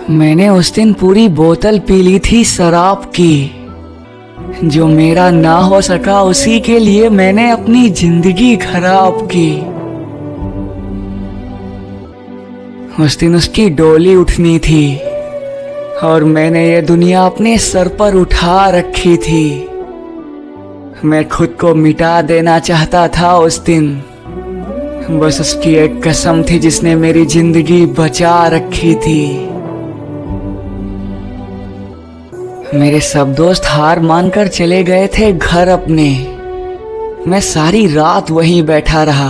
मैंने उस दिन पूरी बोतल पी ली थी शराब की। जो मेरा ना हो सका उसी के लिए मैंने अपनी जिंदगी खराब की। उस दिन उसकी डोली उठनी थी और मैंने ये दुनिया अपने सर पर उठा रखी थी। मैं खुद को मिटा देना चाहता था उस दिन। बस उसकी एक कसम थी जिसने मेरी जिंदगी बचा रखी थी। मेरे सब दोस्त हार मानकर चले गए थे घर अपने। मैं सारी रात वहीं बैठा रहा,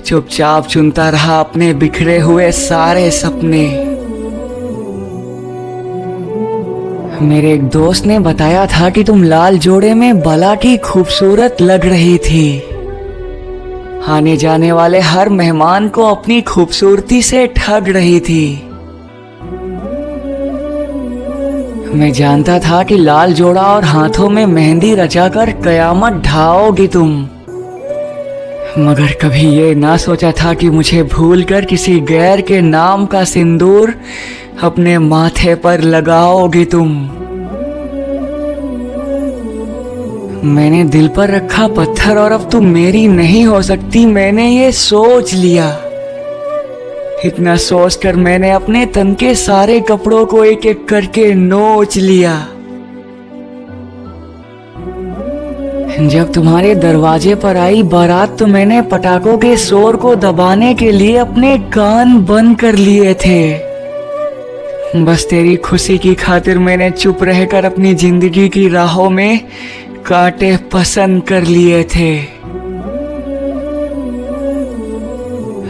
चुपचाप चुनता रहा अपने बिखरे हुए सारे सपने। मेरे एक दोस्त ने बताया था कि तुम लाल जोड़े में भला की खूबसूरत लग रही थी। आने जाने वाले हर मेहमान को अपनी खूबसूरती से ठग रही थी। मैं जानता था कि लाल जोड़ा और हाथों में मेहंदी रचाकर कयामत ढाओगी तुम, मगर कभी ये ना सोचा था कि मुझे भूलकर किसी गैर के नाम का सिंदूर अपने माथे पर लगाओगी तुम। मैंने दिल पर रखा पत्थर और अब तुम मेरी नहीं हो सकती, मैंने ये सोच लिया। इतना सोचकर मैंने अपने तन के सारे कपड़ों को एक एक करके नोच लिया। जब तुम्हारे दरवाजे पर आई बारात तो मैंने पटाखों के शोर को दबाने के लिए अपने कान बंद कर लिए थे। बस तेरी खुशी की खातिर मैंने चुप रहकर अपनी जिंदगी की राहों में कांटे पसंद कर लिए थे।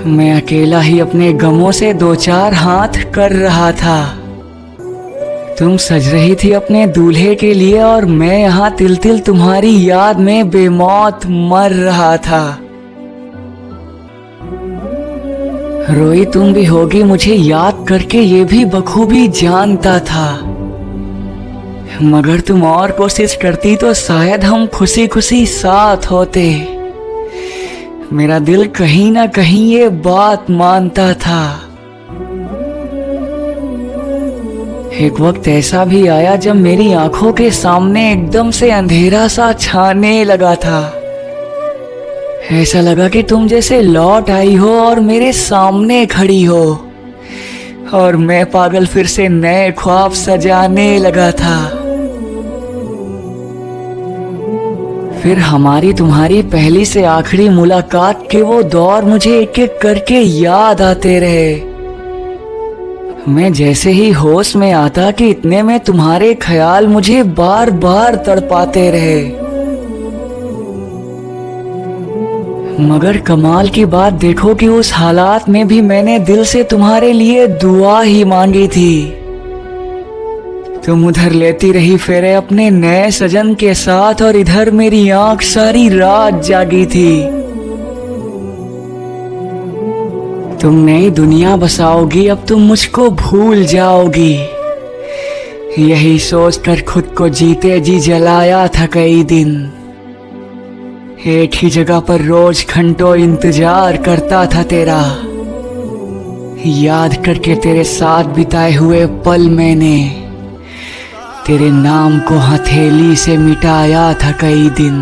मैं अकेला ही अपने गमों से दो चार हाथ कर रहा था। तुम सज रही थी अपने दूल्हे के लिए और मैं यहाँ तिल तिल तुम्हारी याद में बेमौत मर रहा था। रोई तुम भी होगी मुझे याद करके, ये भी बखूबी जानता था। मगर तुम और कोशिश करती तो शायद हम खुशी खुशी साथ होते। मेरा दिल कहीं ना कहीं ये बात मानता था। एक वक्त ऐसा भी आया जब मेरी आंखों के सामने एकदम से अंधेरा सा छाने लगा था। ऐसा लगा कि तुम जैसे लौट आई हो और मेरे सामने खड़ी हो, और मैं पागल फिर से नए ख्वाब सजाने लगा था। फिर हमारी तुम्हारी पहली से आखिरी मुलाकात के वो दौर मुझे एक एक करके याद आते रहे। मैं जैसे ही होश में आता कि इतने में तुम्हारे ख्याल मुझे बार बार तड़पाते रहे। मगर कमाल की बात देखो कि उस हालात में भी मैंने दिल से तुम्हारे लिए दुआ ही मांगी थी। तुम उधर लेती रही फेरे अपने नए सजन के साथ और इधर मेरी आंख सारी रात जागी थी। तुम नई दुनिया बसाओगी, अब तुम मुझको भूल जाओगी। यही सोचकर खुद को जीते जी जलाया था कई दिन। एक ही जगह पर रोज घंटों इंतजार करता था तेरा। याद करके तेरे साथ बिताए हुए पल मैंने तेरे नाम को हथेली से मिटाया था कई दिन।